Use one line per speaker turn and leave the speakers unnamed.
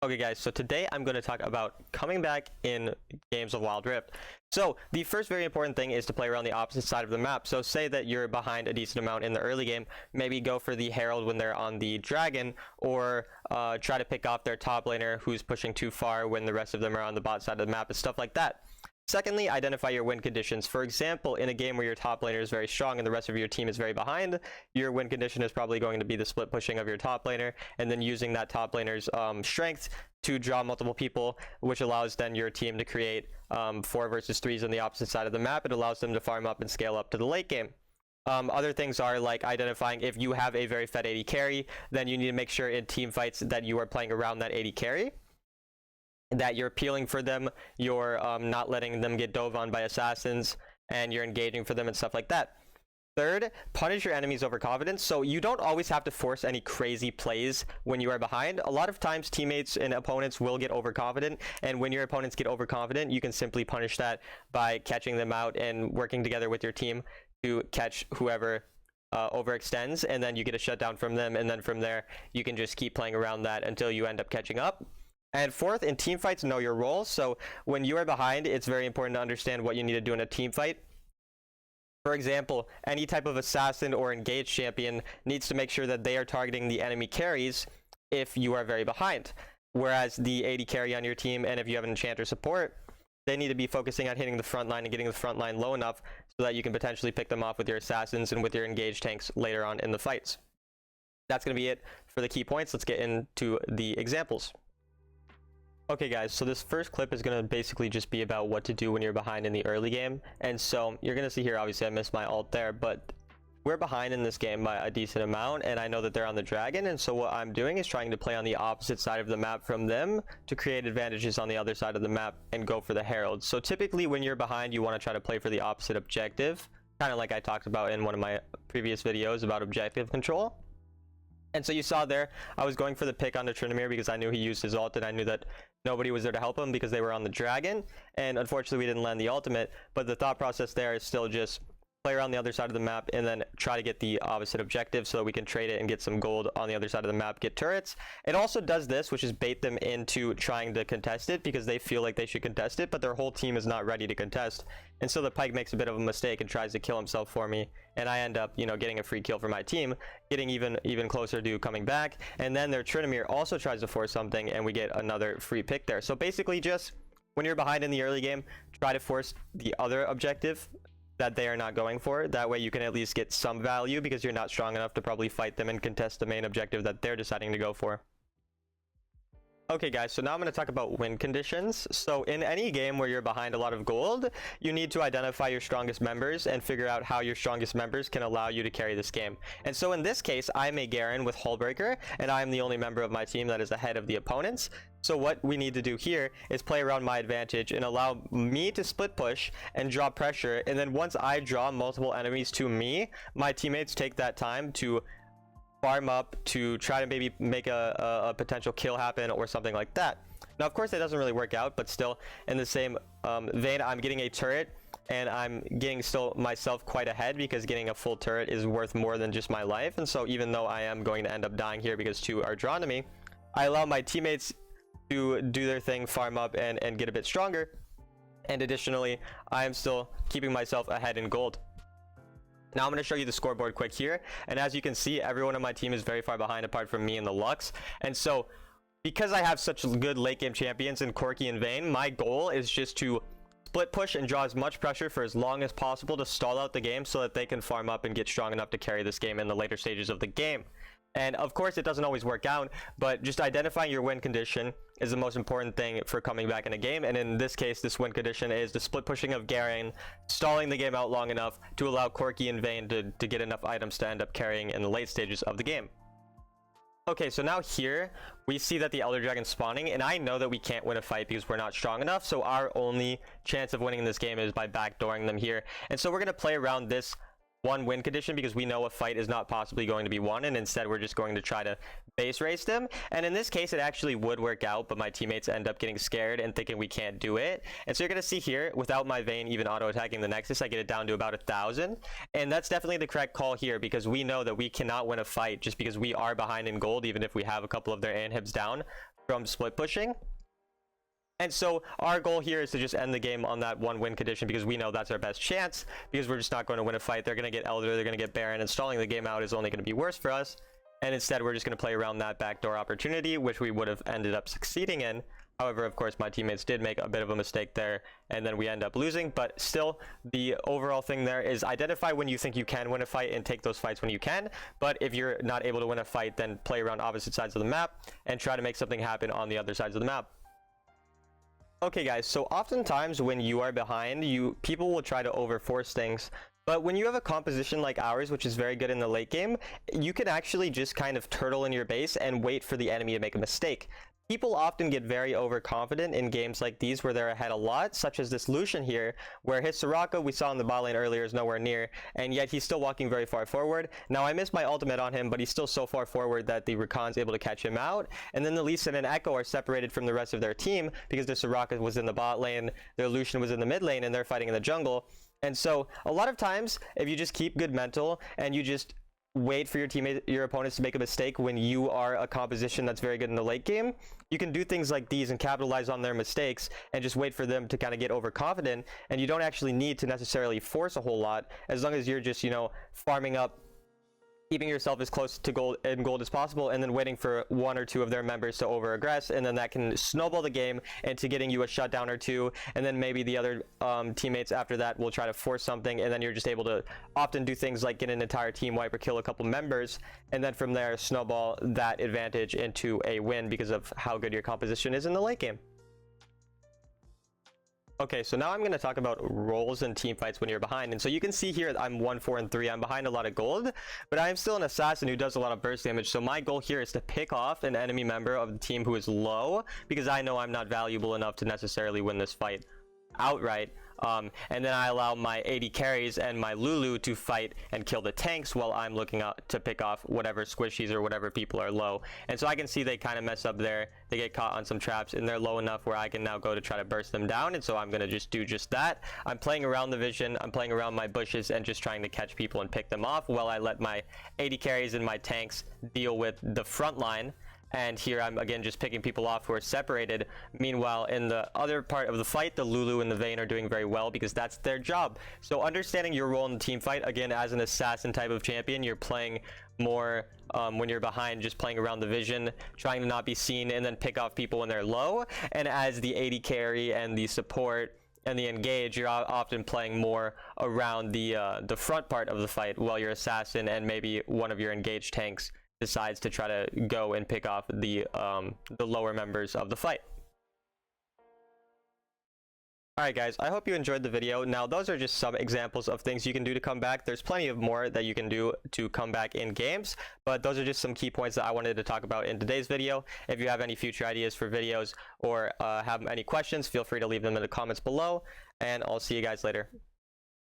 Okay guys, so today I'm going to talk about coming back in games of Wild Rift. So the first very important thing is to play around the opposite side of the map. So say that you're behind a decent amount in the early game, maybe go for the Herald when they're on the Dragon, or try to pick off their top laner who's pushing too far when the rest of them are on the bot side of the map and stuff like that. Secondly, identify your win conditions. For example, in a game where your top laner is very strong and the rest of your team is very behind, your win condition is probably going to be the split pushing of your top laner and then using that top laner's strength to draw multiple people, which allows then your team to create 4 versus 3s on the opposite side of the map. It allows them to farm up and scale up to the late game. Other things are like identifying if you have a very fed AD carry, then you need to make sure in team fights that you are playing around that AD carry, that you're peeling for them, you're not letting them get dove on by assassins, and you're engaging for them and stuff like that. Third, punish your enemies' overconfidence. So you don't always have to force any crazy plays when you are behind. A lot of times teammates and opponents will get overconfident, and when your opponents get overconfident, you can simply punish that by catching them out and working together with your team to catch whoever overextends, and then you get a shutdown from them, and then from there you can just keep playing around that until you end up catching up. And fourth, in team fights, know your role. So when you are behind, it's very important to understand what you need to do in a team fight. For example, any type of assassin or engaged champion needs to make sure that they are targeting the enemy carries if you are very behind. Whereas the AD carry on your team, and if you have an enchanter support, they need to be focusing on hitting the front line and getting the front line low enough so that you can potentially pick them off with your assassins and with your engaged tanks later on in the fights. That's going to be it for the key points. Let's get into the examples. Okay guys, so this first clip is going to basically just be about what to do when you're behind in the early game. And so you're going to see here, obviously I missed my ult there, but we're behind in this game by a decent amount, and I know that they're on the Dragon, and so what I'm doing is trying to play on the opposite side of the map from them to create advantages on the other side of the map and go for the Herald. So typically when you're behind, you want to try to play for the opposite objective, kind of like I talked about in one of my previous videos about objective control. And so you saw there, I was going for the pick onto Tryndamere because I knew he used his ult, and I knew that nobody was there to help him because they were on the Dragon. And unfortunately, we didn't land the ultimate. But the thought process there is still just play around the other side of the map and then try to get the opposite objective so that we can trade it and get some gold on the other side of the map, get turrets. It also does this, which is bait them into trying to contest it because they feel like they should contest it, but their whole team is not ready to contest. And so the Pyke makes a bit of a mistake and tries to kill himself for me, and I end up, you know, getting a free kill for my team, getting even closer to coming back. And then their Tryndamere also tries to force something, and we get another free pick there. So basically, just when you're behind in the early game, try to force the other objective that they are not going for. That way you can at least get some value because you're not strong enough to probably fight them and contest the main objective that they're deciding to go for. Okay guys, so now I'm going to talk about win conditions. So in any game where you're behind a lot of gold, you need to identify your strongest members and figure out how your strongest members can allow you to carry this game. And so in this case, I'm a Garen with Hullbreaker, and I'm the only member of my team that is ahead of the opponents. So what we need to do here is play around my advantage and allow me to split push and draw pressure. And then once I draw multiple enemies to me, my teammates take that time to farm up to try to maybe make a potential kill happen or something like that. Now of course it doesn't really work out, but still in the same vein, I'm getting a turret and I'm getting still myself quite ahead because getting a full turret is worth more than just my life. And so even though I am going to end up dying here because 2 are drawn to me, I allow my teammates to do their thing, farm up and get a bit stronger, and additionally I am still keeping myself ahead in gold. Now I'm going to show you the scoreboard quick here, and as you can see, everyone on my team is very far behind apart from me and the Lux. And so because I have such good late game champions in Corki and Vayne, my goal is just to split push and draw as much pressure for as long as possible to stall out the game so that they can farm up and get strong enough to carry this game in the later stages of the game. And of course it doesn't always work out, but just identifying your win condition is the most important thing for coming back in a game. And in this case, this win condition is the split pushing of Garen, stalling the game out long enough to allow Corki and Vayne to get enough items to end up carrying in the late stages of the game. Okay, so now here we see that the Elder Dragon's spawning, and I know that we can't win a fight because we're not strong enough, so our only chance of winning this game is by backdooring them here. And so we're going to play around this one win condition because we know a fight is not possibly going to be won, and instead we're just going to try to base race them. And in this case it actually would work out, but my teammates end up getting scared and thinking we can't do it. And so you're going to see here, without my Vayne even auto attacking the Nexus, I get it down to about 1,000, and that's definitely the correct call here because we know that we cannot win a fight just because we are behind in gold, even if we have a couple of their inhibs down. from split pushing. And so our goal here is to just end the game on that 1-win condition, because we know that's our best chance, because we're just not going to win a fight. They're going to get Elder, they're going to get Baron, and stalling the game out is only going to be worse for us. And instead, we're just going to play around that backdoor opportunity, which we would have ended up succeeding in. However, of course, my teammates did make a bit of a mistake there, and then we end up losing. But still, the overall thing there is identify when you think you can win a fight and take those fights when you can. But if you're not able to win a fight, then play around opposite sides of the map and try to make something happen on the other sides of the map. Okay guys, so oftentimes when you are behind, people will try to overforce things. But when you have a composition like ours, which is very good in the late game, you can actually just kind of turtle in your base and wait for the enemy to make a mistake. People often get very overconfident in games like these where they're ahead a lot, such as this Lucian here, where his Soraka we saw in the bot lane earlier is nowhere near, and yet he's still walking very far forward. Now I missed my ultimate on him, but he's still so far forward that the Rakan's able to catch him out. And then the Lee Sin and Echo are separated from the rest of their team because their Soraka was in the bot lane, their Lucian was in the mid lane, and they're fighting in the jungle. And so a lot of times, if you just keep good mental and you just wait for your opponents to make a mistake when you are a composition that's very good in the late game, you can do things like these and capitalize on their mistakes and just wait for them to kind of get overconfident, and you don't actually need to necessarily force a whole lot, as long as you're just, you know, farming up, keeping yourself as close to gold as possible, and then waiting for one or two of their members to over aggress, and then that can snowball the game into getting you a shutdown or two, and then maybe the other teammates after that will try to force something, and then you're just able to often do things like get an entire team wipe or kill a couple members, and then from there snowball that advantage into a win because of how good your composition is in the late game. Okay, so now I'm going to talk about roles and team fights when you're behind. And so you can see here I'm 1, 4, and 3. I'm behind a lot of gold, but I'm still an assassin who does a lot of burst damage. So my goal here is to pick off an enemy member of the team who is low, because I know I'm not valuable enough to necessarily win this fight outright. And then I allow my AD carries and my Lulu to fight and kill the tanks while I'm looking out to pick off whatever squishies or whatever people are low. And so I can see they kind of mess up there. They get caught on some traps and they're low enough where I can now go to try to burst them down. And so I'm going to just do just that. I'm playing around the vision. I'm playing around my bushes and just trying to catch people and pick them off while I let my AD carries and my tanks deal with the front line. And here I'm again just picking people off who are separated. Meanwhile, in the other part of the fight, the Lulu and the Vayne are doing very well because that's their job. So understanding your role in the team fight, again, as an assassin type of champion, you're playing more when you're behind, just playing around the vision, trying to not be seen, and then pick off people when they're low. And as the AD carry and the support and the engage, you're often playing more around the front part of the fight, while your assassin and maybe one of your engaged tanks decides to try to go and pick off the lower members of the fight. Alright guys, I hope you enjoyed the video. Now those are just some examples of things you can do to come back. There's plenty of more that you can do to come back in games, but those are just some key points that I wanted to talk about in today's video. If you have any future ideas for videos or have any questions, feel free to leave them in the comments below, and I'll see you guys later.